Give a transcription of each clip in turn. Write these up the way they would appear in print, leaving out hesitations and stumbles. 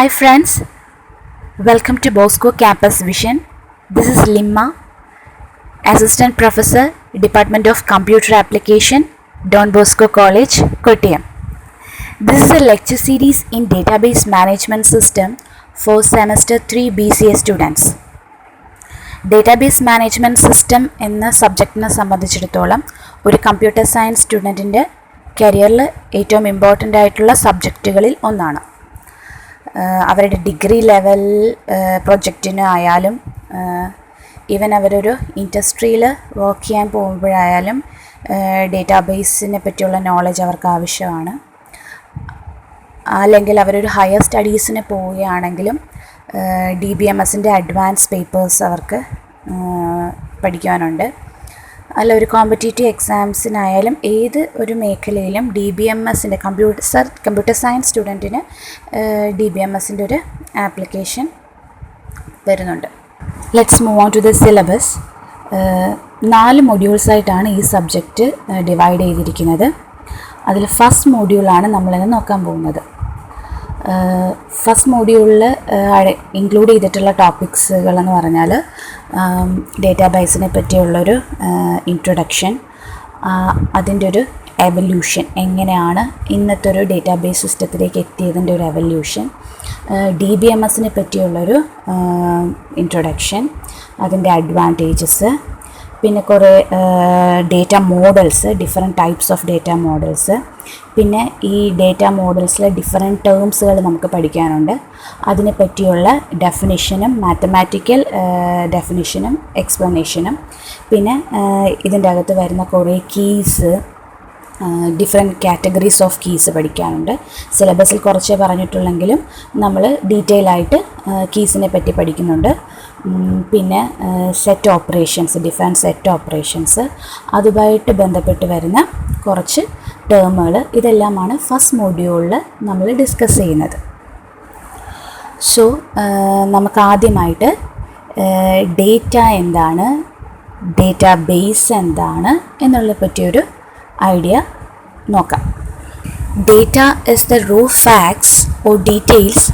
Hi friends, welcome to Bosco Campus Vision. This is Limma, Assistant Professor, Department of Computer Application, Don Bosco College, Kottayam. This is a lecture series in Database Management System for Semester 3 BCA students. Database management system എന്ന സബ്ജക്റ്റിനെ സംബന്ധിച്ചിടത്തോളം ഒരു computer science സ്റ്റുഡൻറ്റിൻ്റെ കരിയറിൽ ഏറ്റവും important ആയിട്ടുള്ള സബ്ജക്റ്റുകളിൽ ഒന്നാണ്. അവരുടെ degree level പ്രൊജക്റ്റിന് ആയാലും even അവരൊരു ഇൻഡസ്ട്രിയിൽ വർക്ക് ചെയ്യാൻ പോകുമ്പോഴായാലും ഡേറ്റാബേസിനെ പറ്റിയുള്ള നോളജ് അവർക്ക് ആവശ്യമാണ്. അല്ലെങ്കിൽ അവരൊരു ഹയർ സ്റ്റഡീസിന് പോവുകയാണെങ്കിലും DBMSൻ്റെ അഡ്വാൻസ് പേപ്പേഴ്സ് അവർക്ക് പഠിക്കാനുണ്ട്. അല്ല, ഒരു കോമ്പറ്റേറ്റീവ് എക്സാംസിനായാലും ഏത് ഒരു മേഖലയിലും DBMSൻ്റെ കമ്പ്യൂട്ടർ സയൻസ് സ്റ്റുഡൻറ്റിന് DBMSൻ്റെ ഒരു ആപ്ലിക്കേഷൻ വരുന്നുണ്ട്. Let's move on to the syllabus. 4 മൊഡ്യൂൾസായിട്ടാണ് ഈ സബ്ജക്റ്റ് ഡിവൈഡ് ചെയ്തിരിക്കുന്നത്. അതിൽ ഫസ്റ്റ് മൊഡ്യൂളാണ് നമ്മളിന്ന് നോക്കാൻ പോകുന്നത്. ഫസ്റ്റ് മൊഡ്യൂളിൽ ഇൻക്ലൂഡ് ചെയ്തിട്ടുള്ള ടോപ്പിക്സുകളെന്ന് പറഞ്ഞാൽ ഡേറ്റാബേസിനെ പറ്റിയുള്ളൊരു ഇൻട്രൊഡക്ഷൻ, അതിൻ്റെ ഒരു എവല്യൂഷൻ, എങ്ങനെയാണ് ഇന്നത്തെ ഒരു ഡേറ്റാബേസ് സിസ്റ്റത്തിലേക്ക് എത്തിയതിൻ്റെ ഒരു എവല്യൂഷൻ, DBMSനെ പറ്റിയുള്ളൊരു ഇൻട്രൊഡക്ഷൻ, അതിൻ്റെ അഡ്വാൻറ്റേജസ്, പിന്നെ കുറേ data models, different types of data models, പിന്നെ ഈ ഡേറ്റ മോഡൽസിലെ ഡിഫറെൻറ്റ് ടേംസുകൾ നമുക്ക് പഠിക്കാനുണ്ട്. അതിനെ പറ്റിയുള്ള ഡെഫിനിഷനും മാത്തമാറ്റിക്കൽ ഡെഫിനിഷനും എക്സ്പ്ലനേഷനും, പിന്നെ ഇതിൻ്റെ അകത്ത് വരുന്ന കുറേ keys, different categories of keys പഠിക്കാനുണ്ട്. സിലബസിൽ കുറച്ചേ പറഞ്ഞിട്ടുള്ളെങ്കിലും നമ്മൾ ഡീറ്റെയിൽ ആയിട്ട് കീസിനെ പറ്റി പഠിക്കുന്നുണ്ട്. പിന്നെ set operations, different set operations, അതുമായിട്ട് ബന്ധപ്പെട്ട് വരുന്ന കുറച്ച് ടേമുകൾ, ഇതെല്ലാമാണ് ഫസ്റ്റ് മൊഡ്യൂളിൽ നമ്മൾ ഡിസ്കസ് ചെയ്യുന്നത്. സോ നമുക്ക് ആദ്യമായിട്ട് ഡേറ്റ എന്താണ്, ഡേറ്റാബേസ് എന്താണ് എന്നുള്ളതിനെ പറ്റിയൊരു ഐഡിയ നോക്കാം. Data is the raw facts or details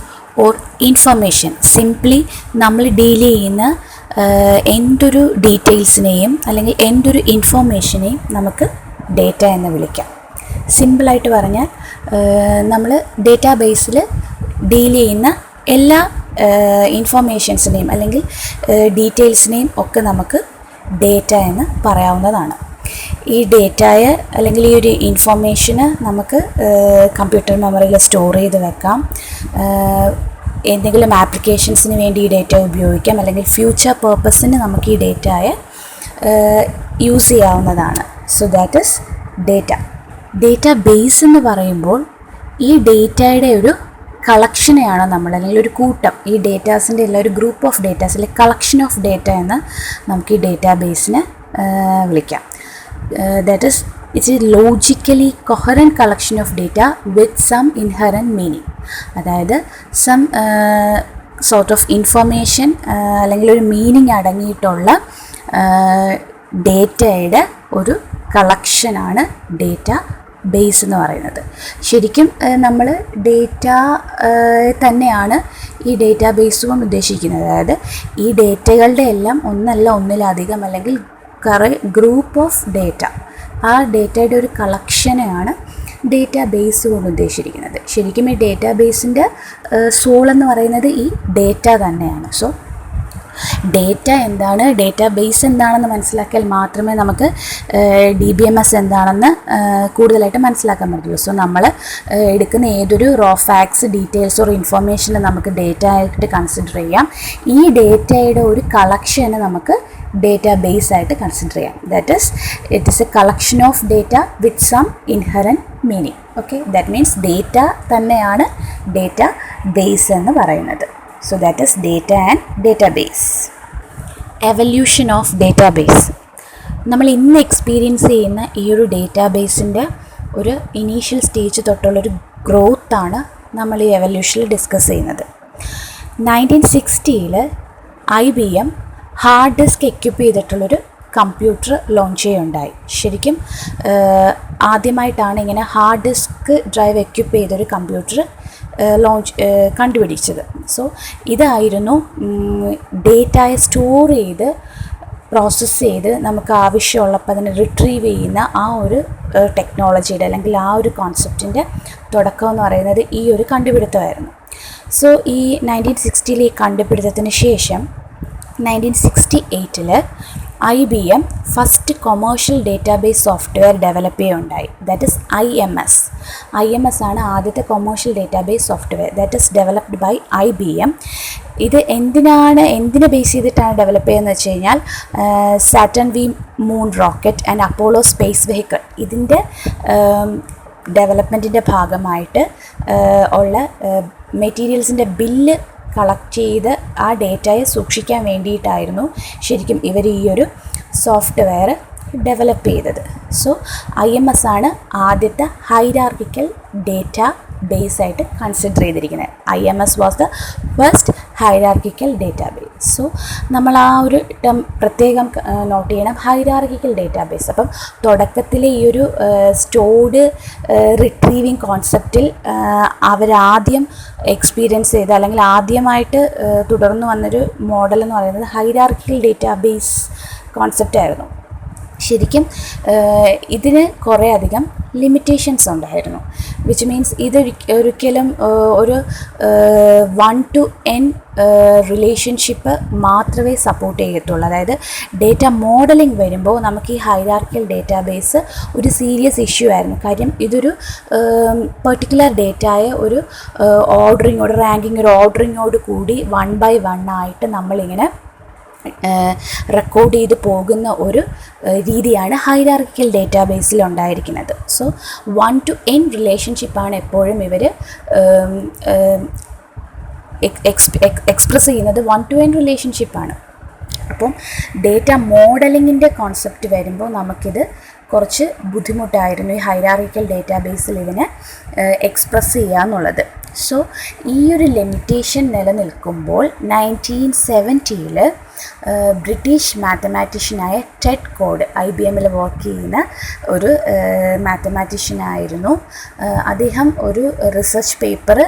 or information. Simply നമ്മൾ ഡീൽ ചെയ്യുന്ന എന്തൊരു ഡീറ്റെയിൽസിനെയും അല്ലെങ്കിൽ എന്തൊരു ഇൻഫർമേഷനെയും നമുക്ക് ഡേറ്റ എന്ന് വിളിക്കാം. സിമ്പിളായിട്ട് പറഞ്ഞാൽ നമ്മൾ ഡേറ്റാബേസിൽ ഡീൽ ചെയ്യുന്ന എല്ലാ ഇൻഫർമേഷൻസിനെയും അല്ലെങ്കിൽ ഡീറ്റെയിൽസിനെയും ഒക്കെ നമുക്ക് ഡേറ്റ എന്ന് പറയാവുന്നതാണ്. ഈ ഡേറ്റയെ അല്ലെങ്കിൽ ഈ ഒരു ഇൻഫർമേഷന് നമുക്ക് കമ്പ്യൂട്ടർ മെമ്മറിയിൽ സ്റ്റോർ ചെയ്ത് വെക്കാം. എന്തെങ്കിലും ആപ്ലിക്കേഷൻസിന് വേണ്ടി ഈ ഡേറ്റ ഉപയോഗിക്കാം, അല്ലെങ്കിൽ ഫ്യൂച്ചർ പേർപ്പസിന് നമുക്ക് ഈ ഡേറ്റയെ യൂസ് ചെയ്യാവുന്നതാണ്. So that is data. Database എന്ന് പറയുമ്പോൾ ഈ ഡേറ്റയുടെ ഒരു കളക്ഷനെയാണ് നമ്മൾ, അല്ലെങ്കിൽ ഒരു കൂട്ടം, ഈ ഡേറ്റാസിൻ്റെ എല്ലാം ഒരു ഗ്രൂപ്പ് ഓഫ് ഡേറ്റാസ് അല്ലെങ്കിൽ കളക്ഷൻ ഓഫ് ഡേറ്റ എന്ന് നമുക്ക് ഈ ഡേറ്റാബേസിനെ വിളിക്കാം. That is, it's a logically coherent collection of data with some inherent meaning. അതായത് സം സോർട്ട് ഓഫ് ഇൻഫർമേഷൻ അല്ലെങ്കിൽ ഒരു മീനിങ് അടങ്ങിയിട്ടുള്ള ഡേറ്റയുടെ ഒരു കളക്ഷനാണ് ഡേറ്റ ബേസ് എന്ന് പറയുന്നത്. ശരിക്കും നമ്മൾ ഡേറ്റ തന്നെയാണ് ഈ ഡേറ്റാ ബേസ് കൊണ്ട് ഉദ്ദേശിക്കുന്നത്. അതായത് ഈ ഡേറ്റകളുടെ എല്ലാം ഒന്നല്ല ഒന്നിലധികം അല്ലെങ്കിൽ കുറേ ഗ്രൂപ്പ് ഓഫ് ഡേറ്റ, ആ ഡേറ്റയുടെ ഒരു കളക്ഷനെയാണ് ഡേറ്റാ ബേസ് കൊണ്ട് ഉദ്ദേശിച്ചിരിക്കുന്നത്. ശരിക്കും ഈ ഡേറ്റാ ബേസിൻ്റെ സോൾ എന്ന് പറയുന്നത് ഈ ഡേറ്റ തന്നെയാണ്. സോ ഡേറ്റ എന്താണ്, ഡേറ്റാ ബേസ് എന്താണെന്ന് മനസ്സിലാക്കിയാൽ മാത്രമേ നമുക്ക് DBMS എന്താണെന്ന് കൂടുതലായിട്ട് മനസ്സിലാക്കാൻ പറ്റുള്ളൂ. സോ നമ്മൾ എടുക്കുന്ന ഏതൊരു റോ ഫാക്ട്സ്, ഡീറ്റെയിൽസ് ഓർ ഇൻഫർമേഷനെ നമുക്ക് ഡേറ്റ ആയിട്ട് കൺസിഡർ ചെയ്യാം. ഈ ഡേറ്റയുടെ ഒരു കളക്ഷനെ നമുക്ക് ഡേറ്റാബേസ് ആയിട്ട് കൺസിഡർ ചെയ്യാം. That is, it is a collection of data with some inherent meaning. Okay, that means data തന്നെയാണ് ഡേറ്റ ബേസ് എന്ന് പറയുന്നത്. So that is data and database. Evolution of database. നമ്മൾ ഇന്ന് എക്സ്പീരിയൻസ് ചെയ്യുന്ന ഈ ഒരു ഡേറ്റാബേസിൻ്റെ ഒരു ഇനീഷ്യൽ സ്റ്റേജ് തൊട്ടുള്ളൊരു ഗ്രോത്താണ് നമ്മൾ ഈ എവല്യൂഷനിൽ ഡിസ്കസ് ചെയ്യുന്നത്. 1960 IBM ഹാർഡ് ഡിസ്ക് എക്യുപ്പ് ചെയ്തിട്ടുള്ളൊരു കമ്പ്യൂട്ടർ ലോഞ്ച് ചെയ്യുകയുണ്ടായി. ശരിക്കും ആദ്യമായിട്ടാണ് ഇങ്ങനെ ഹാർഡ് ഡിസ്ക് ഡ്രൈവ് എക്യുപ്പ് ചെയ്തൊരു കമ്പ്യൂട്ടർ കണ്ടുപിടിച്ചത്. സോ ഇതായിരുന്നു ഡേറ്റയെ സ്റ്റോർ ചെയ്ത് പ്രോസസ്സ് ചെയ്ത് നമുക്ക് ആവശ്യമുള്ളപ്പോൾ അതിനെ റിട്രീവ് ചെയ്യുന്ന ആ ഒരു ടെക്നോളജിയുടെ അല്ലെങ്കിൽ ആ ഒരു കോൺസെപ്റ്റിൻ്റെ തുടക്കം എന്ന് പറയുന്നത് ഈ ഒരു കണ്ടുപിടുത്തമായിരുന്നു. സോ ഈ 1960 ഈ കണ്ടുപിടുത്തത്തിന് ശേഷം 1968 IBM first commercial database software develop ചെയ്യുകയുണ്ടായി. ദാറ്റ് ഇസ് IMS ആണ് ആദ്യത്തെ commercial database software. That is developed by IBM. ഇത് എന്തിനെ ബേസ് ചെയ്തിട്ടാണ് ഡെവലപ്പ് ചെയ്യുന്നത് വെച്ച് കഴിഞ്ഞാൽ Saturn V moon rocket and Apollo space vehicle ഇതിൻ്റെ ഡെവലപ്മെൻറ്റിൻ്റെ ഭാഗമായിട്ട് ഉള്ള മെറ്റീരിയൽസിൻ്റെ ബില്ല് കളക്ട് ചെയ്ത് ആ ഡേറ്റയെ സൂക്ഷിക്കാൻ വേണ്ടിയിട്ടായിരുന്നു ശരിക്കും ഇവർ ഈ ഒരു സോഫ്റ്റ്വെയർ ഡെവലപ്പ് ചെയ്തത്. സോ IMS ആണ് ആദ്യത്തെ ഹൈറാർക്കിക്കൽ ഡേറ്റ ബേസ് ആയിട്ട് കൺസിഡർ ചെയ്തിരിക്കുന്നത്. IMS was the first hierarchical database. So നമ്മൾ ആ ഒരു ടേം പ്രത്യേകം നോട്ട് ചെയ്യണം, ഹൈറാർക്കിക്കൽ ഡേറ്റാബേസ്. അപ്പം തുടക്കത്തിലെ ഈ ഒരു സ്റ്റോർഡ് റിട്രീവിങ് കോൺസെപ്റ്റിൽ അവരാദ്യം എക്സ്പീരിയൻസ് ചെയ്ത അല്ലെങ്കിൽ ആദ്യമായിട്ട് തുടർന്ന് വന്നൊരു മോഡൽ എന്ന് പറയുന്നത് ഹൈറാർക്കിക്കൽ ഡേറ്റാബേസ് കോൺസെപ്റ്റായിരുന്നു. ശരിക്കും ഇതിന് കുറേ അധികം ലിമിറ്റേഷൻസ് ഉണ്ടായിരുന്നു. വിച്ച് മീൻസ് ഒരിക്കലും ഒരു 1 to n റിലേഷൻഷിപ്പ് മാത്രമേ സപ്പോർട്ട് ചെയ്യത്തുള്ളൂ. അതായത് ഡേറ്റ മോഡലിംഗ് വരുമ്പോൾ നമുക്ക് ഈ ഹൈറാർക്കിക്കൽ ഡേറ്റാബേസ് ഒരു സീരിയസ് ഇഷ്യൂ ആയിരുന്നു. കാര്യം ഇതൊരു പെർട്ടിക്കുലർ ഡേറ്റയെ ഒരു ഓർഡറിങ്ങോട് കൂടി 1 by 1 ആയിട്ട് നമ്മളിങ്ങനെ റെക്കോർഡ് ചെയ്ത് പോകുന്ന ഒരു രീതിയാണ് ഹൈറാർക്കിക്കൽ ഡേറ്റാബേസിൽ ഉണ്ടായിരിക്കുന്നത്. സോ 1 to n റിലേഷൻഷിപ്പാണ് എപ്പോഴും ഇവർ എക്സ്പ്രസ് ചെയ്യുന്നത്. 1 to n റിലേഷൻഷിപ്പാണ്. അപ്പം ഡേറ്റ മോഡലിങ്ങിൻ്റെ കോൺസെപ്റ്റ് വരുമ്പോൾ നമുക്കിത് കുറച്ച് ബുദ്ധിമുട്ടായിരുന്നു ഈ ഹൈറാർക്കിക്കൽ ഡേറ്റാബേസിൽ ഇതിനെ എക്സ്പ്രസ് ചെയ്യുക എന്നുള്ളത്. സോ ഈ ഒരു ലിമിറ്റേഷൻ നിലനിൽക്കുമ്പോൾ 1970 ബ്രിട്ടീഷ് മാത്തമാറ്റീഷ്യനായ ടെഡ് കോഡ് IBMൽ വർക്ക് ചെയ്യുന്ന ഒരു മാത്തമാറ്റീഷ്യനായിരുന്നു. അദ്ദേഹം ഒരു റിസർച്ച് പേപ്പർ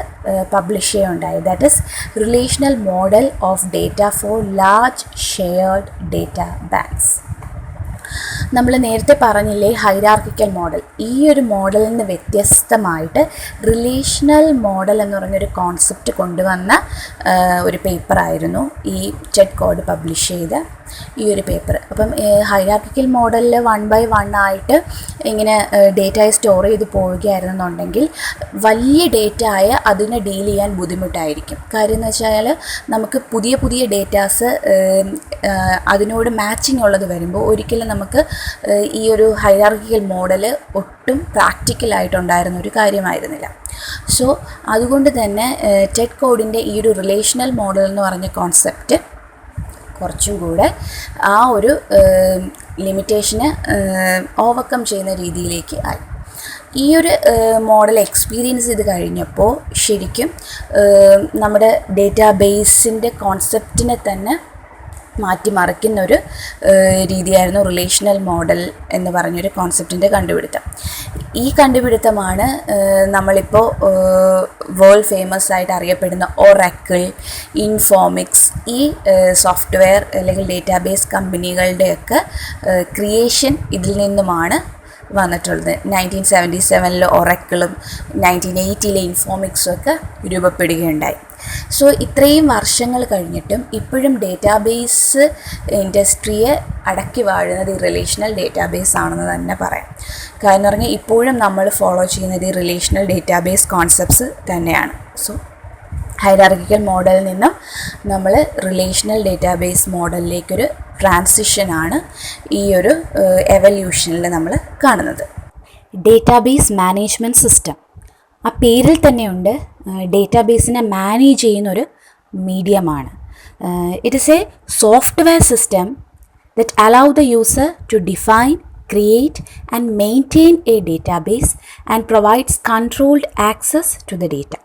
പബ്ലിഷ് ചെയ്യുകയുണ്ടായി. That is relational model of data for large shared data banks. നമ്മൾ നേരത്തെ പറഞ്ഞില്ലേ ഹൈറാർക്കിക്കൽ മോഡൽ, ഈ ഒരു മോഡലിൽ നിന്ന് വ്യത്യസ്തമായിട്ട് റിലേഷണൽ മോഡൽ എന്ന് പറഞ്ഞൊരു കോൺസെപ്റ്റ് കൊണ്ടുവന്ന ഒരു പേപ്പറായിരുന്നു ഈ ടെഡ് കോഡ് പബ്ലിഷ് ചെയ്ത ഈ ഒരു പേപ്പർ. അപ്പം ഹൈറാർക്കിക്കൽ മോഡലിൽ 1 by 1 ആയിട്ട് ഇങ്ങനെ ഡേറ്റയെ സ്റ്റോർ ചെയ്ത് പോവുകയായിരുന്നുണ്ടെങ്കിൽ വലിയ ഡേറ്റയായ അതിനെ ഡീൽ ചെയ്യാൻ ബുദ്ധിമുട്ടായിരിക്കും. കാര്യം എന്ന് വെച്ചാൽ നമുക്ക് പുതിയ ഡേറ്റാസ് അതിനോട് മാച്ചിങ് ഉള്ളത് വരുമ്പോൾ ഒരിക്കലും നമുക്ക് ഈ ഒരു ഹൈറാർക്കിക്കൽ മോഡൽ ഒട്ടും പ്രാക്ടിക്കലായിട്ടുണ്ടായിരുന്ന ഒരു കാര്യമായിരുന്നില്ല. സോ അതുകൊണ്ട് തന്നെ ടെഡ് കോഡിൻ്റെ ഈ ഒരു റിലേഷണൽ മോഡൽ എന്ന് പറഞ്ഞ കോൺസെപ്റ്റ് കുറച്ചും കൂടെ ആ ഒരു ലിമിറ്റേഷനെ ഓവർകം ചെയ്യുന്ന രീതിയിലേക്ക് ആയി. ഈ ഒരു മോഡൽ എക്സ്പീരിയൻസ് ചെയ്ത് കഴിഞ്ഞപ്പോൾ ശരിക്കും നമ്മുടെ ഡേറ്റാബേസിൻ്റെ കോൺസെപ്റ്റിനെ തന്നെ മാറ്റിമറിക്കുന്നൊരു രീതിയായിരുന്നു റിലേഷണൽ മോഡൽ എന്ന് പറഞ്ഞൊരു കോൺസെപ്റ്റിൻ്റെ കണ്ടുപിടുത്തം. ഈ കണ്ടുപിടുത്തമാണ് നമ്മളിപ്പോൾ വേൾഡ് ഫേമസ് ആയിട്ട് അറിയപ്പെടുന്ന ഒറാക്കിൾ, ഇൻഫോമിക്സ്, ഈ സോഫ്റ്റ്വെയർ അല്ലെങ്കിൽ ഡേറ്റാബേസ് കമ്പനികളുടെയൊക്കെ ക്രിയേഷൻ ഇതിൽ നിന്നുമാണ് വന്നിട്ടുള്ളത്. 1977 ഒറാക്കിളും 1980 ഇൻഫോമിക്സും ഒക്കെ രൂപപ്പെടുകയുണ്ടായി. സോ ഇത്രയും വർഷങ്ങൾ കഴിഞ്ഞിട്ടും ഇപ്പോഴും ഡേറ്റാബേസ് ഇൻഡസ്ട്രിയെ അടക്കി വാഴുന്നത് ഈ റിലേഷണൽ ഡേറ്റാബേസ് ആണെന്ന് തന്നെ പറയാം. കാരണം പറഞ്ഞാൽ ഇപ്പോഴും നമ്മൾ ഫോളോ ചെയ്യുന്നത് ഈ റിലേഷണൽ ഡേറ്റാബേസ് കോൺസെപ്റ്റ്സ് തന്നെയാണ്. സോ ഹൈറാർക്കിക്കൽ മോഡലിൽ നിന്നും നമ്മൾ റിലേഷണൽ ഡേറ്റാബേസ് മോഡലിലേക്കൊരു ട്രാൻസിഷനാണ് ഈ ഒരു എവല്യൂഷനിൽ നമ്മൾ കാണുന്നത്. ഡേറ്റാബേസ് മാനേജ്മെൻറ്റ് സിസ്റ്റം, ആ പേരിൽ തന്നെയുണ്ട് ഡേറ്റാബേസിനെ മാനേജ് ചെയ്യുന്നൊരു മീഡിയമാണ്. It is a software system that allow the user to define, create and maintain a database and provides controlled access to the data.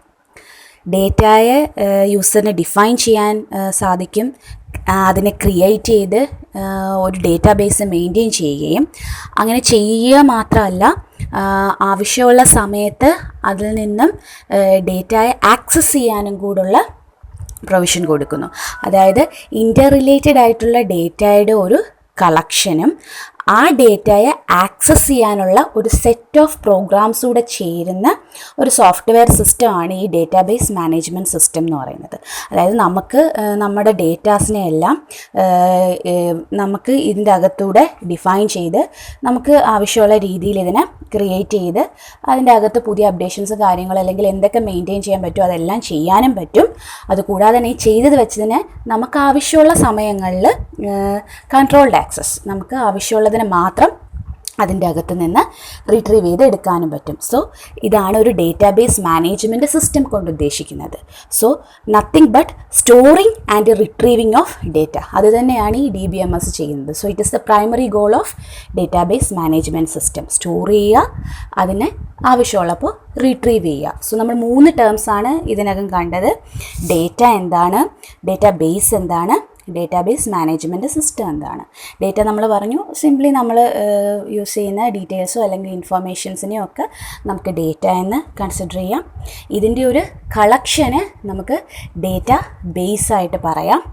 ഡേറ്റയെ യൂസറിന് ഡിഫൈൻ ചെയ്യാൻ സാധിക്കും, അതിനെ ക്രിയേറ്റ് ചെയ്ത് ഒരു ഡേറ്റാബേസ് മെയിൻറ്റെയിൻ ചെയ്യുകയും, അങ്ങനെ ചെയ്യുക മാത്രമല്ല ആവശ്യമുള്ള സമയത്ത് അതിൽ നിന്നും ഡേറ്റയെ ആക്സസ് ചെയ്യാനും കൂടുള്ള പ്രൊവിഷൻ കൊടുക്കുന്നു. അതായത് ഇൻ്റർ റിലേറ്റഡ് ആയിട്ടുള്ള ഡേറ്റയുടെ ഒരു കളക്ഷനും ആ ഡേറ്റയെ ആക്സസ് ചെയ്യാനുള്ള ഒരു സെറ്റ് ഓഫ് പ്രോഗ്രാംസ് കൂടെ ചേരുന്ന ഒരു സോഫ്റ്റ്വെയർ സിസ്റ്റമാണ് ഈ ഡേറ്റാബേസ് മാനേജ്മെൻറ്റ് സിസ്റ്റം എന്ന് പറയുന്നത്. അതായത് നമുക്ക് നമ്മുടെ ഡേറ്റാസിനെ എല്ലാം നമുക്ക് ഇതിൻ്റെ അകത്തൂടെ ഡിഫൈൻ ചെയ്ത് നമുക്ക് ആവശ്യമുള്ള രീതിയിൽ ഇതിനെ ക്രിയേറ്റ് ചെയ്ത് അതിൻ്റെ അകത്ത് പുതിയ അപ്ഡേഷൻസ് കാര്യങ്ങൾ അല്ലെങ്കിൽ എന്തൊക്കെ മെയിൻറ്റെയിൻ ചെയ്യാൻ പറ്റുമോ അതെല്ലാം ചെയ്യാനും പറ്റും. അതുകൂടാതെ തന്നെ ഈ ചെയ്തത് വെച്ചതിന് നമുക്ക് ആവശ്യമുള്ള സമയങ്ങളിൽ കൺട്രോൾഡ് ആക്സസ്, നമുക്ക് ആവശ്യമുള്ളതിന് മാത്രം അതിൻ്റെ അകത്ത് നിന്ന് റിട്രീവ് ചെയ്ത് എടുക്കാനും പറ്റും. സോ ഇതാണ് ഒരു ഡേറ്റാബേസ് മാനേജ്മെൻറ്റ് സിസ്റ്റം കൊണ്ട് ഉദ്ദേശിക്കുന്നത്. So nothing but storing and retrieving of data, അത് തന്നെയാണ് ഈ DBMS ചെയ്യുന്നത്. So it is the primary goal of database management system. Store ചെയ്യുക, അതിനെ ആവശ്യമുള്ളപ്പോൾ റിട്രീവ് ചെയ്യുക. സോ നമ്മൾ 3 ടേംസാണ് ഇതിനകം കണ്ടത്. ഡേറ്റ എന്താണ്, ഡേറ്റാബേസ് എന്താണ്, ഡേറ്റാബേസ് മാനേജ്മെൻറ്റ് സിസ്റ്റം എന്താണ്. ഡേറ്റ നമ്മൾ പറഞ്ഞു, സിംപ്ലി നമ്മൾ യൂസ് ചെയ്യുന്ന ഡീറ്റെയിൽസോ അല്ലെങ്കിൽ ഇൻഫോർമേഷൻസിനെയോ ഒക്കെ നമുക്ക് ഡേറ്റ എന്ന് കൺസിഡർ ചെയ്യാം. ഇതിൻ്റെ ഒരു കളക്ഷന് നമുക്ക് ഡേറ്റ ബേസായിട്ട് പറയാം.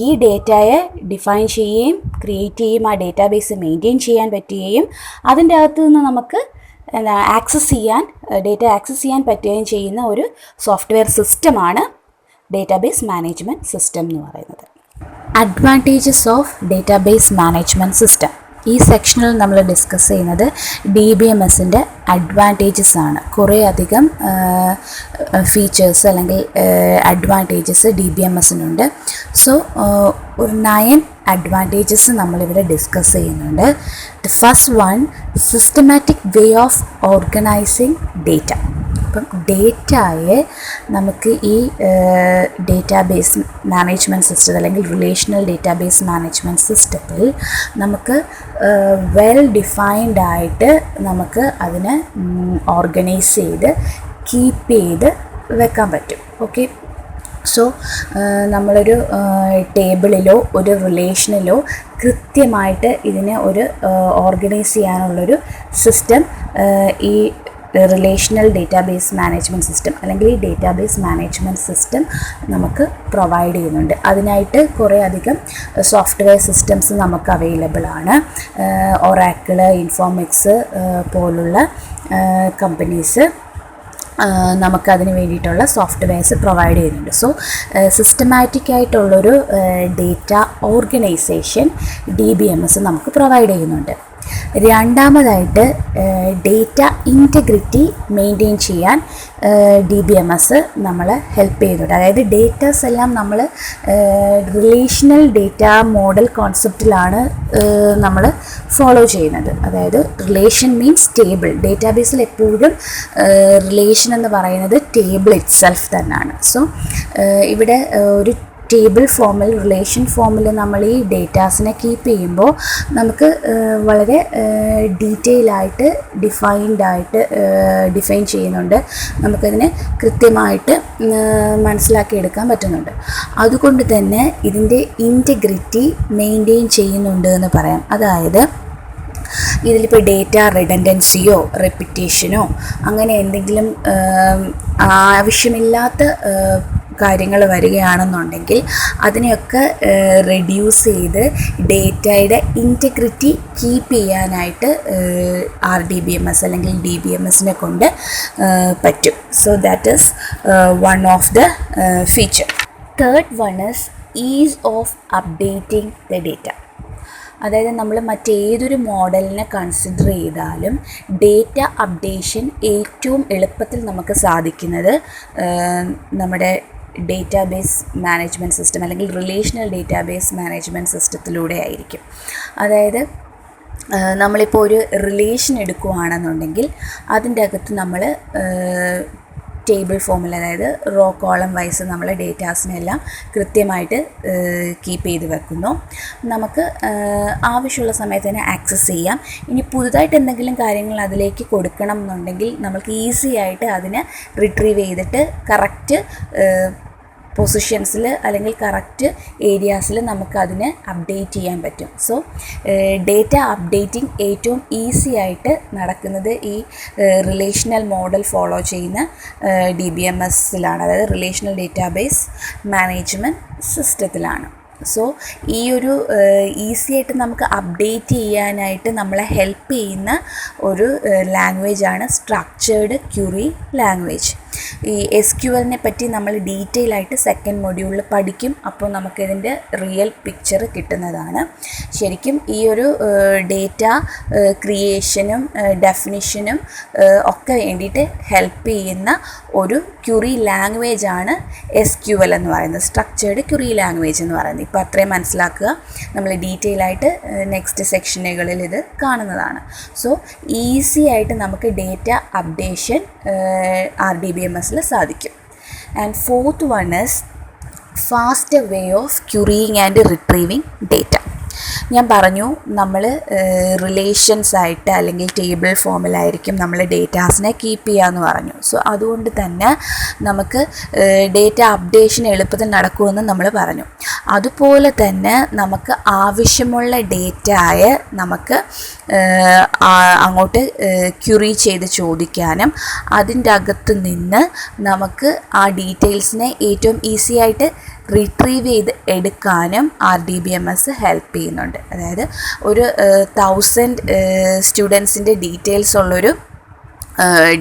ഈ ഡേറ്റയെ ഡിഫൈൻ ചെയ്യുകയും ക്രിയേറ്റ് ചെയ്യുകയും ആ ഡേറ്റാബേസ് മെയിൻറ്റെയിൻ ചെയ്യാൻ പറ്റുകയും അതിൻ്റെ അകത്ത് നിന്ന് നമുക്ക് ഡേറ്റ ആക്സസ് ചെയ്യാൻ പറ്റുകയും ചെയ്യുന്ന ഒരു സോഫ്റ്റ്വെയർ സിസ്റ്റമാണ് ഡേറ്റാബേസ് മാനേജ്മെൻറ്റ് സിസ്റ്റം എന്ന് പറയുന്നത്. Advantages of database management system. ഈ സെക്ഷനിൽ നമ്മൾ ഡിസ്കസ് ചെയ്യുന്നത് DBMSൻ്റെ അഡ്വാൻറ്റേജസ് ആണ്. കുറേ അധികം ഫീച്ചേഴ്സ് അല്ലെങ്കിൽ അഡ്വാൻറ്റേജസ് DBMSനുണ്ട്. സോ ഒരു 9 അഡ്വാൻറ്റേജസ് നമ്മളിവിടെ ഡിസ്കസ് ചെയ്യുന്നുണ്ട്. The first one, systematic way of organising data. അപ്പം ഡേറ്റയെ നമുക്ക് ഈ ഡേറ്റാബേസ് മാനേജ്മെൻറ്റ് സിസ്റ്റം അല്ലെങ്കിൽ റിലേഷണൽ ഡേറ്റാബേസ് മാനേജ്മെൻറ്റ് സിസ്റ്റത്തിൽ നമുക്ക് വെൽ ഡിഫൈൻഡ് ആയിട്ട് നമുക്ക് അതിനെ ഓർഗനൈസ് ചെയ്ത് കീപ്പ് ചെയ്ത് വെക്കാൻ പറ്റും. ഓക്കെ, സോ നമ്മളൊരു ടേബിളിലോ ഒരു റിലേഷനിലോ കൃത്യമായിട്ട് ഇതിനെ ഒരു ഓർഗനൈസ് ചെയ്യാനുള്ളൊരു സിസ്റ്റം ഈ റിലേഷണൽ ഡേറ്റാബേസ് മാനേജ്മെൻറ്റ് സിസ്റ്റം അല്ലെങ്കിൽ ഈ ഡേറ്റാബേസ് മാനേജ്മെൻറ്റ് സിസ്റ്റം നമുക്ക് പ്രൊവൈഡ് ചെയ്യുന്നുണ്ട്. അതിനായിട്ട് കുറേ അധികം സോഫ്റ്റ്വെയർ സിസ്റ്റംസ് നമുക്ക് അവൈലബിൾ ആണ്. ഒറാക്കിൾ, ഇൻഫോമിക്സ് പോലുള്ള കമ്പനീസ് നമുക്കതിന് വേണ്ടിയിട്ടുള്ള സോഫ്റ്റ്വെയർസ് പ്രൊവൈഡ് ചെയ്യുന്നുണ്ട്. സോ സിസ്റ്റമാറ്റിക് ആയിട്ടുള്ളൊരു ഡേറ്റ ഓർഗനൈസേഷൻ DBMS നമുക്ക് പ്രൊവൈഡ് ചെയ്യുന്നുണ്ട്. രണ്ടാമതായിട്ട് ഡേറ്റ ഇൻറ്റഗ്രിറ്റി മെയിൻറ്റെയിൻ ചെയ്യാൻ DBMS നമ്മളെ ഹെൽപ്പ് ചെയ്യുന്നുണ്ട്. അതായത് ഡേറ്റാസ് എല്ലാം നമ്മൾ റിലേഷണൽ ഡേറ്റ മോഡൽ കോൺസെപ്റ്റിലാണ് നമ്മൾ ഫോളോ ചെയ്യുന്നത്. അതായത് റിലേഷൻ മീൻസ് ടേബിൾ. ഡേറ്റാബേസിൽ എപ്പോഴും റിലേഷൻ എന്ന് പറയുന്നത് ടേബിൾ ഇറ്റ്സെൽഫ് തന്നെയാണ്. സോ ഇവിടെ ഒരു ടേബിൾ ഫോമിൽ, റിലേഷൻ ഫോമിൽ നമ്മൾ ഈ ഡേറ്റാസിനെ കീപ്പ് ചെയ്യുമ്പോൾ നമുക്ക് വളരെ ഡീറ്റെയിൽ ആയിട്ട് ഡിഫൈൻ ചെയ്യുന്നുണ്ട്. നമുക്കതിനെ കൃത്യമായിട്ട് മനസ്സിലാക്കിയെടുക്കാൻ പറ്റുന്നുണ്ട്. അതുകൊണ്ട് തന്നെ ഇതിൻ്റെ ഇൻറ്റഗ്രിറ്റി മെയിൻറ്റെയിൻ ചെയ്യുന്നുണ്ട് എന്ന് പറയാം. അതായത് ഇതിലിപ്പോൾ ഡേറ്റ റിഡൻഡൻസിയോ റെപ്പിറ്റേഷനോ അങ്ങനെ എന്തെങ്കിലും ആവശ്യമില്ലാത്ത കാര്യങ്ങൾ വരികയാണെന്നുണ്ടെങ്കിൽ അതിനെയൊക്കെ റെഡ്യൂസ് ചെയ്ത് ഡേറ്റയുടെ ഇൻറ്റഗ്രിറ്റി കീപ്പ് ചെയ്യാനായിട്ട് RDBMS അല്ലെങ്കിൽ DBMSനെ കൊണ്ട് പറ്റും. So that is one of the feature. Third one is is of updating the data. അതായത് നമ്മൾ മറ്റേതൊരു മോഡലിനെ കൺസിഡർ ചെയ്താലും ഡേറ്റ അപ്ഡേഷൻ ഏറ്റവും എളുപ്പത്തിൽ നമുക്ക് സാധിക്കുന്നത് നമ്മുടെ ഡേറ്റാബേസ് മാനേജ്മെൻറ്റ് സിസ്റ്റം അല്ലെങ്കിൽ റിലേഷണൽ ഡേറ്റാബേസ് മാനേജ്മെൻറ്റ് സിസ്റ്റത്തിലൂടെ ആയിരിക്കും. അതായത് നമ്മളിപ്പോൾ ഒരു റിലേഷൻ എടുക്കുകയാണെന്നുണ്ടെങ്കിൽ അതിൻ്റെ അകത്ത് നമ്മൾ ടേബിൾ ഫോമിൽ, അതായത് റോ കോളം വൈസ് നമ്മൾ ഡേറ്റാസിനെല്ലാം കൃത്യമായിട്ട് കീപ്പ് ചെയ്ത് വെക്കുന്നു. നമുക്ക് ആവശ്യമുള്ള സമയത്ത് തന്നെ ആക്സസ് ചെയ്യാം. ഇനി പുതുതായിട്ട് എന്തെങ്കിലും കാര്യങ്ങൾ അതിലേക്ക് കൊടുക്കണം എന്നുണ്ടെങ്കിൽ നമുക്ക് ഈസി ആയിട്ട് അതിനെ റിട്രീവ് ചെയ്തിട്ട് കറക്റ്റ് പൊസിഷൻസിൽ അല്ലെങ്കിൽ കറക്റ്റ് ഏരിയാസിൽ നമുക്കതിനെ അപ്ഡേറ്റ് ചെയ്യാൻ പറ്റും. സോ ഡേറ്റ അപ്ഡേറ്റിംഗ് ഏറ്റവും ഈസി ആയിട്ട് നടക്കുന്നത് ഈ റിലേഷണൽ മോഡൽ ഫോളോ ചെയ്യുന്ന DBMSലാണ്, അതായത് റിലേഷണൽ ഡേറ്റാബേസ് മാനേജ്മെൻറ്റ് സിസ്റ്റത്തിലാണ്. സോ ഈ ഒരു ഈസി ആയിട്ട് നമുക്ക് അപ്ഡേറ്റ് ചെയ്യാനായിട്ട് നമ്മളെ ഹെൽപ്പ് ചെയ്യുന്ന ഒരു ലാംഗ്വേജാണ് സ്ട്രക്ചേർഡ് ക്വറി ലാംഗ്വേജ്. ഈ SQLനെ പറ്റി നമ്മൾ ഡീറ്റെയിൽ ആയിട്ട് സെക്കൻഡ് മൊഡ്യൂളിൽ പഠിക്കും. അപ്പോൾ നമുക്കിതിൻ്റെ റിയൽ പിക്ചർ കിട്ടുന്നതാണ്. ശരിക്കും ഈ ഒരു ഡേറ്റ ക്രിയേഷനും ഡെഫിനിഷനും ഒക്കെ വേണ്ടിയിട്ട് ഹെൽപ്പ് ചെയ്യുന്ന ഒരു ക്വറി ലാംഗ്വേജാണ് SQL എന്ന് പറയുന്നത്, സ്ട്രക്ചേർഡ് ക്വറി ലാംഗ്വേജ് എന്ന് പറയുന്നത്. ഇപ്പോൾ അത്രയും മനസ്സിലാക്കുക. നമ്മൾ ഡീറ്റെയിൽ ആയിട്ട് നെക്സ്റ്റ് സെക്ഷനുകളിൽ ഇത് കാണുന്നതാണ്. സോ ഈസി ആയിട്ട് നമുക്ക് ഡേറ്റ അപ്ഡേഷൻ RDBMSൽ സാധിക്കും. And fourth one is fast way of querying and retrieving data. ഞാൻ പറഞ്ഞു നമ്മൾ റിലേഷൻസ് ആയിട്ട് അല്ലെങ്കിൽ ടേബിൾ ഫോമിലായിരിക്കും നമ്മൾ ഡേറ്റാസിനെ കീപ്പ് ചെയ്യാമെന്ന് പറഞ്ഞു. സോ അതുകൊണ്ട് തന്നെ നമുക്ക് ഡേറ്റ അപ്ഡേഷൻ എളുപ്പത്തിൽ നടക്കുമെന്ന് നമ്മൾ പറഞ്ഞു. അതുപോലെ തന്നെ നമുക്ക് ആവശ്യമുള്ള ഡേറ്റയെ നമുക്ക് അങ്ങോട്ട് ക്യൂറി ചെയ്ത് ചോദിക്കാനും അതിൻ്റെ അകത്ത് നിന്ന് നമുക്ക് ആ ഡീറ്റെയിൽസിനെ ഏറ്റവും ഈസി ആയിട്ട് റിട്രീവ് ചെയ്ത് എടുക്കാനും RDBMS ഹെൽപ്പ് ചെയ്യുന്നുണ്ട്. അതായത് ഒരു 1000 സ്റ്റുഡൻസിൻ്റെ ഡീറ്റെയിൽസ് ഉള്ളൊരു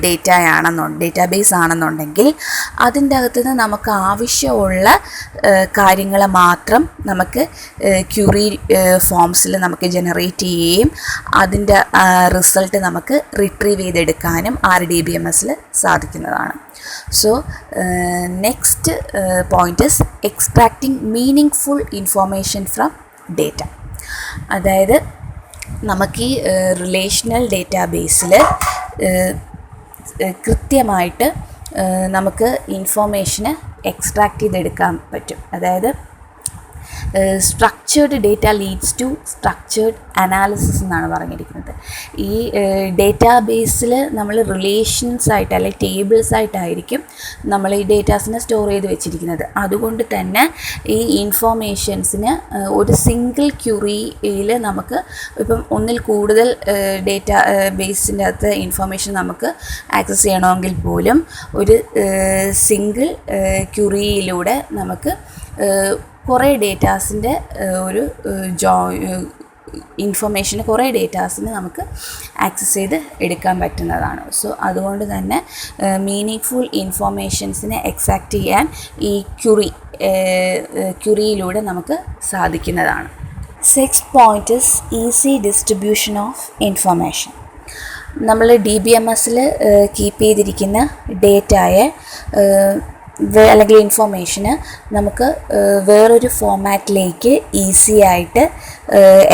ഡേറ്റാബേസ് ആണെന്നുണ്ടെങ്കിൽ അതിൻ്റെ അകത്തുനിന്ന് നമുക്ക് ആവശ്യമുള്ള കാര്യങ്ങൾ മാത്രം നമുക്ക് ക്യൂറി ഫോംസിൽ നമുക്ക് ജനറേറ്റ് ചെയ്യുകയും അതിൻ്റെ റിസൾട്ട് നമുക്ക് റിട്രീവ് ചെയ്തെടുക്കാനും RDBMSൽ സാധിക്കുന്നതാണ്. So next point is extracting meaningful information from data. അതായത് നമുക്ക് ഈ റിലേഷണൽ ഡേറ്റാബേസിൽ കൃത്യമായിട്ട് നമുക്ക് ഇൻഫോർമേഷന് എക്സ്ട്രാക്റ്റ് ചെയ്തെടുക്കാൻ പറ്റും. അതായത് structured data leads to structured analysis എന്നാണ് പറഞ്ഞിരിക്കുന്നത്. ഈ ഡേറ്റാബേസിൽ നമ്മൾ റിലേഷൻസ് ആയിട്ട് അല്ലെങ്കിൽ ടേബിൾസ് ആയിട്ടായിരിക്കും നമ്മൾ ഈ ഡേറ്റാസിനെ സ്റ്റോർ ചെയ്ത് വെച്ചിരിക്കുന്നത്. അതുകൊണ്ട് തന്നെ ഈ ഇൻഫോർമേഷൻസിന് ഒരു സിംഗിൾ ക്യൂറിയിൽ നമുക്ക് ഇപ്പം ഒന്നിൽ കൂടുതൽ ഡേറ്റ ബേസിൻ്റെ അകത്ത് ഇൻഫോർമേഷൻ നമുക്ക് ആക്സസ് ചെയ്യണമെങ്കിൽ പോലും ഒരു സിംഗിൾ ക്യൂറിയിലൂടെ നമുക്ക് കുറേ ഡേറ്റാസിൻ്റെ ഒരു ഇൻഫർമേഷന് കുറേ ഡേറ്റാസിന് നമുക്ക് ആക്സസ് ചെയ്ത് എടുക്കാൻ പറ്റുന്നതാണ്. സോ അതുകൊണ്ട് തന്നെ മീനിങ്ഫുൾ ഇൻഫോർമേഷൻസിനെ എക്സാക്റ്റ് ചെയ്യാൻ ഈ ക്യൂറിയിലൂടെ നമുക്ക് സാധിക്കുന്നതാണ്. Sixth point is easy distribution of information. നമ്മൾ DBMSൽ കീപ്പ് ചെയ്തിരിക്കുന്ന ഡേറ്റയെ അല്ലെങ്കിൽ ഇൻഫോർമേഷന് നമുക്ക് വേറൊരു ഫോമാറ്റിലേക്ക് ഈസി ആയിട്ട്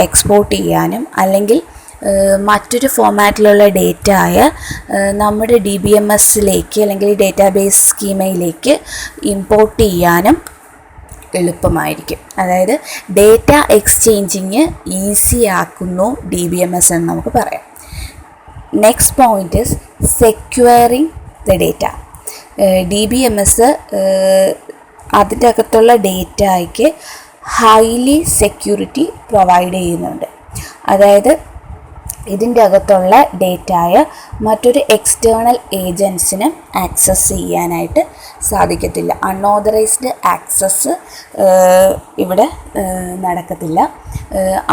എക്സ്പോർട്ട് ചെയ്യാനും അല്ലെങ്കിൽ മറ്റൊരു ഫോമാറ്റിലുള്ള ഡേറ്റയെ നമ്മുടെ DBMSലേക്ക് അല്ലെങ്കിൽ ഡേറ്റാബേസ് സ്കീമയിലേക്ക് ഇമ്പോർട്ട് ചെയ്യാനും എളുപ്പമായിരിക്കും. അതായത് ഡേറ്റ എക്സ്ചേഞ്ചിങ് ഈസി ആക്കുന്നു DBMS എന്ന് നമുക്ക് പറയാം. Next point is securing the data. DBMS അതിൻ്റെ അകത്തുള്ള ഡേറ്റയ്ക്ക് ഹൈലി സെക്യൂരിറ്റി പ്രൊവൈഡ് ചെയ്യുന്നുണ്ട്. അതായത് ഇതിൻ്റെ അകത്തുള്ള ഡേറ്റയെ മറ്റൊരു എക്സ്റ്റേണൽ ഏജൻസിന് ആക്സസ് ചെയ്യാനായിട്ട് സാധിക്കത്തില്ല. അൺഓതറൈസ്ഡ് ആക്സസ് ഇവിടെ നടക്കത്തില്ല.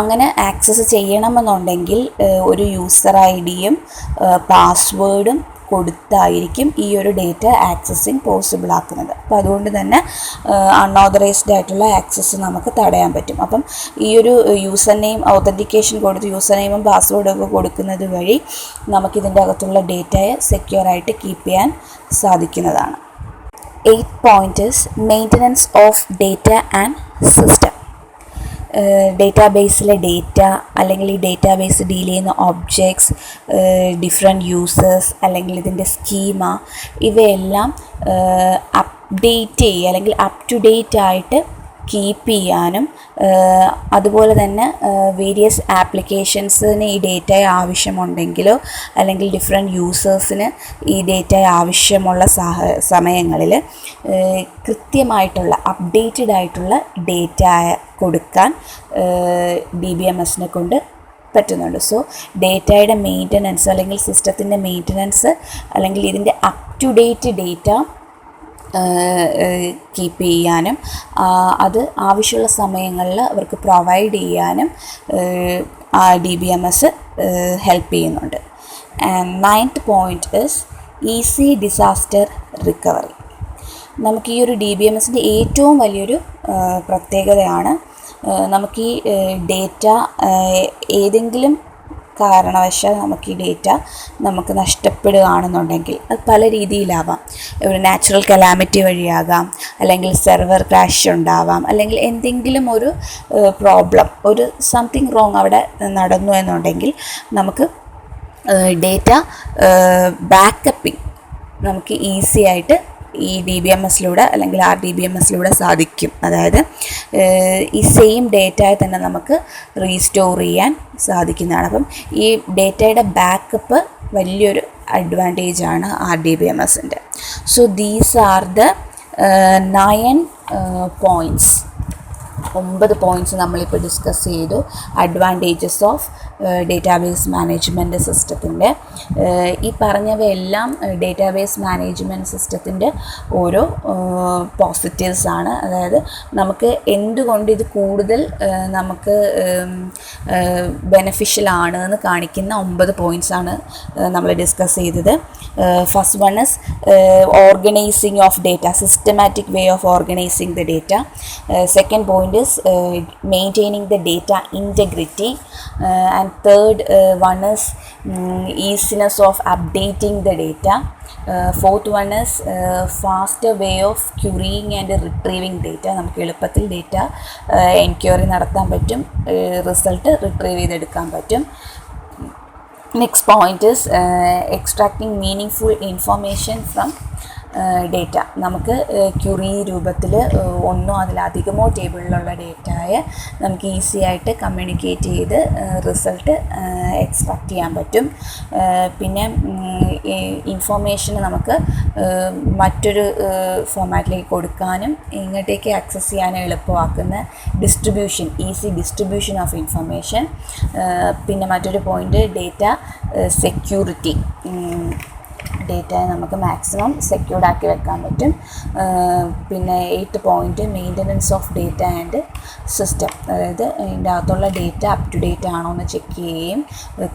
അങ്ങനെ ആക്സസ് ചെയ്യണമെന്നുണ്ടെങ്കിൽ ഒരു യൂസർ ID-യും പാസ്വേഡും കൊടുത്തായിരിക്കും ഈ ഒരു ഡേറ്റ ആക്സസിങ് പോസിബിൾ ആക്കുന്നത്. അപ്പോൾ അതുകൊണ്ട് തന്നെ അൺഓതറൈസ്ഡ് ആയിട്ടുള്ള ആക്സസ് നമുക്ക് തടയാൻ പറ്റും. അപ്പം ഈ ഒരു യൂസർ നെയിം ഓതൻറ്റിക്കേഷൻ കൊടുത്ത് യൂസർ നെയിമും പാസ്വേഡും ഒക്കെ കൊടുക്കുന്നത് വഴി നമുക്കിതിൻ്റെ അകത്തുള്ള ഡേറ്റയെ സെക്യൂർ ആയിട്ട് കീപ്പ് ചെയ്യാൻ സാധിക്കുന്നതാണ്. 8th point is maintenance of data and system. ഡേറ്റാബേസിലെ ഡേറ്റ അല്ലെങ്കിൽ ഈ ഡേറ്റാബേസ് ഡീൽ ചെയ്യുന്ന ഒബ്ജക്ട്സ്, ഡിഫറെൻറ്റ് യൂസേഴ്സ് അല്ലെങ്കിൽ ഇതിൻ്റെ സ്കീമ, ഇവയെല്ലാം അപ്ഡേറ്റ് ചെയ്യുക അല്ലെങ്കിൽ അപ് ടു ഡേറ്റ് ആയിട്ട് കീപ്പ് ചെയ്യാനും അതുപോലെ തന്നെ വേരിയസ് ആപ്ലിക്കേഷൻസിന് ഈ ഡേറ്റയെ ആവശ്യമുണ്ടെങ്കിലോ അല്ലെങ്കിൽ ഡിഫറെൻറ്റ് യൂസേഴ്സിന് ഈ ഡേറ്റയെ ആവശ്യമുള്ള സമയങ്ങളിൽ കൃത്യമായിട്ടുള്ള അപ്ഡേറ്റഡ് ആയിട്ടുള്ള ഡേറ്റ കൊടുക്കാൻ DBMSനെ കൊണ്ട് പറ്റുന്നുണ്ട്. സോ ഡേറ്റയുടെ മെയിൻ്റനൻസ് അല്ലെങ്കിൽ സിസ്റ്റത്തിൻ്റെ മെയിൻ്റനൻസ് അല്ലെങ്കിൽ ഇതിൻ്റെ up to date data keep ചെയ്യാനും അത് ആവശ്യമുള്ള സമയങ്ങളിൽ അവർക്ക് പ്രൊവൈഡ് ചെയ്യാനും DBMS ഹെൽപ്പ് ചെയ്യുന്നുണ്ട്. And 9th point is easy disaster recovery. നമുക്ക് ഈ ഒരു DBMSൻ്റെ ഏറ്റവും വലിയൊരു പ്രത്യേകതയാണ് നമുക്ക് ഈ ഡേറ്റ ഏതെങ്കിലും കാരണവശാൽ നമുക്ക് ഈ ഡേറ്റ നമുക്ക് നഷ്ടപ്പെടുകയാണെന്നുണ്ടെങ്കിൽ അത് പല രീതിയിലാവാം. ഒരു നാച്ചുറൽ കലാമിറ്റി വഴിയാകാം, അല്ലെങ്കിൽ സെർവർ ക്രാഷ് ഉണ്ടാവാം, അല്ലെങ്കിൽ എന്തെങ്കിലും ഒരു പ്രോബ്ലം, ഒരു സംതിങ് റോങ് അവിടെ നടന്നു എന്നുണ്ടെങ്കിൽ നമുക്ക് ഡേറ്റ ബാക്കപ്പിംഗ് നമുക്ക് ഈസി ആയിട്ട് ഈ DBMSലൂടെ അല്ലെങ്കിൽ RDBMSലൂടെ സാധിക്കും. അതായത് ഈ സെയിം ഡേറ്റയെ തന്നെ നമുക്ക് റീസ്റ്റോർ ചെയ്യാൻ സാധിക്കുന്നതാണ്. അപ്പം ഈ ഡേറ്റയുടെ ബാക്കപ്പ് വലിയൊരു അഡ്വാൻറ്റേജാണ് RDBMSൻ്റെ. So these are the 9 points. 9 points നമ്മളിപ്പോൾ ഡിസ്കസ് ചെയ്തു. അഡ്വാൻറ്റേജസ് ഓഫ് ഡേറ്റാബേസ് മാനേജ്മെൻറ്റ് സിസ്റ്റത്തിൻ്റെ. ഈ പറഞ്ഞവയെല്ലാം ഡേറ്റാബേസ് മാനേജ്മെൻറ്റ് സിസ്റ്റത്തിൻ്റെ ഓരോ പോസിറ്റീവ്സ് ആണ്. അതായത് നമുക്ക് എന്തുകൊണ്ട് ഇത് കൂടുതൽ നമുക്ക് ബെനഫിഷ്യൽ ആണ് എന്ന് കാണിക്കുന്ന 9 പോയിൻറ്റ്സാണ് നമ്മൾ ഡിസ്കസ് ചെയ്തത്. First one is organising of data, systematic way of organising the data. Second point is maintaining the data integrity, and third one is easiness of updating the data. Fourth one is faster way of querying and retrieving data. നമുക്ക് എളുപ്പത്തിൽ data enquiry നടത്താൻ പറ്റും, result retrieve ചെയ്തെടുക്കാൻ പറ്റും. Next point is extracting meaningful information from data. നമുക്ക് curiae രൂപത്തിൽ ഒന്നോ അതിലധികമോ ടേബിളിലുള്ള ഡേറ്റയെ നമുക്ക് ഈസി ആയിട്ട് കമ്മ്യൂണിക്കേറ്റ് ചെയ്ത് റിസൾട്ട് എക്സ്ട്രാക്ട് ചെയ്യാൻ പറ്റും. പിന്നെ ഇൻഫോർമേഷൻ നമുക്ക് മറ്റൊരു ഫോമാറ്റിലേക്ക് കൊടുക്കാനും ഇങ്ങോട്ടേക്ക് ആക്സസ് ചെയ്യാനും എളുപ്പമാക്കുന്ന distribution, easy distribution of information. പിന്നെ മറ്റൊരു പോയിൻ്റ് ഡേറ്റ സെക്യൂരിറ്റി. ഡേറ്റയെ നമുക്ക് മാക്സിമം സെക്യൂർഡ് ആക്കി വെക്കാൻ പറ്റും. പിന്നെ 8th point maintenance of data and system. അതായത് ഇതിൻ്റെ അകത്തുള്ള ഡേറ്റ അപ് ടു ഡേറ്റ് ആണോ എന്ന് ചെക്ക് ചെയ്യുകയും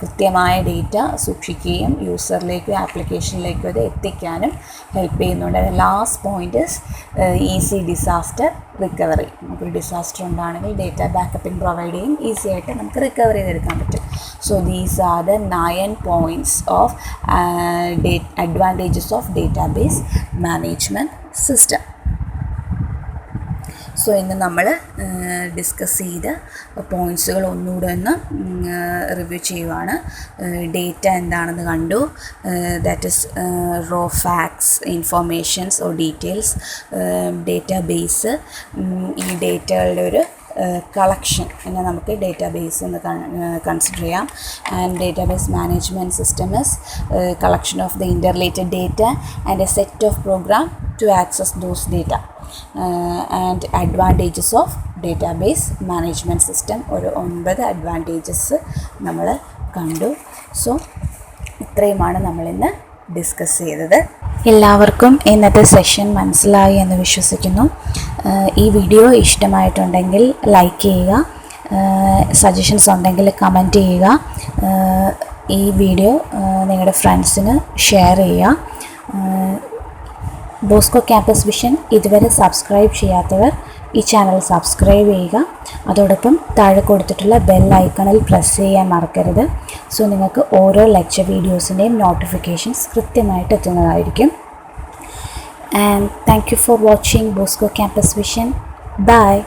കൃത്യമായ ഡേറ്റ സൂക്ഷിക്കുകയും യൂസറിലേക്കും ആപ്ലിക്കേഷനിലേക്കും അത് എത്തിക്കാനും ഹെൽപ്പ് ചെയ്യുന്നുണ്ട്. Last point easy disaster recovery. നമുക്കൊരു ഡിസാസ്റ്റർ ഉണ്ടാണെങ്കിൽ ഡേറ്റ ബാക്കപ്പിംഗ് പ്രൊവൈഡ് ചെയ്യും, ഈസി ആയിട്ട് നമുക്ക് റിക്കവർ ചെയ്തെടുക്കാൻ പറ്റും. So these are the 9 points of advantages of database management system. So ഇന്ന് നമ്മൾ ഡിസ്കസ് ചെയ്ത പോയിൻറ്റ്സുകൾ ഒന്നുകൂടെ ഒന്ന് റിവ്യൂ ചെയ്യുവാണ്. ഡേറ്റ എന്താണെന്ന് കണ്ടു. That is raw facts, informations or details. Database ഈ ഡേറ്റകളുടെ ഒരു കളക്ഷൻ എന്നെ നമുക്ക് ഡേറ്റാബേസ് എന്ന് കൺസിഡർ ചെയ്യാം. And database management system is collection of the interrelated data and a set of program to access those data. And advantages of database management system. ഒരു 9 advantages നമ്മൾ കണ്ടു. സോ ഇത്രയുമാണ് നമ്മളിന്ന് ഡിസ്കസ് ചെയ്തത്. എല്ലാവർക്കും ഇന്നത്തെ സെഷൻ മനസ്സിലായി എന്ന് വിശ്വസിക്കുന്നു. ഈ വീഡിയോ ഇഷ്ടമായിട്ടുണ്ടെങ്കിൽ ലൈക്ക് ചെയ്യുക, സജഷൻസ് ഉണ്ടെങ്കിൽ കമൻറ്റ് ചെയ്യുക, ഈ വീഡിയോ നിങ്ങളുടെ ഫ്രണ്ട്സിന് ഷെയർ ചെയ്യുക. ബോസ്കോ ക്യാമ്പസ് വിഷൻ ഇതുവരെ സബ്സ്ക്രൈബ് ചെയ്യാത്തവർ ഈ ചാനൽ സബ്സ്ക്രൈബ് ചെയ്യുക. അതോടൊപ്പം താഴെ കൊടുത്തിട്ടുള്ള ബെൽ ഐക്കണിൽ പ്രസ് ചെയ്യാൻ മറക്കരുത്. സോ നിങ്ങൾക്ക് ഓരോ ലെക്ചർ വീഡിയോസിൻ്റെയും നോട്ടിഫിക്കേഷൻസ് കൃത്യമായിട്ട് എത്തുന്നതായിരിക്കും. And thank you for watching Bosco Campus Vision. Bye.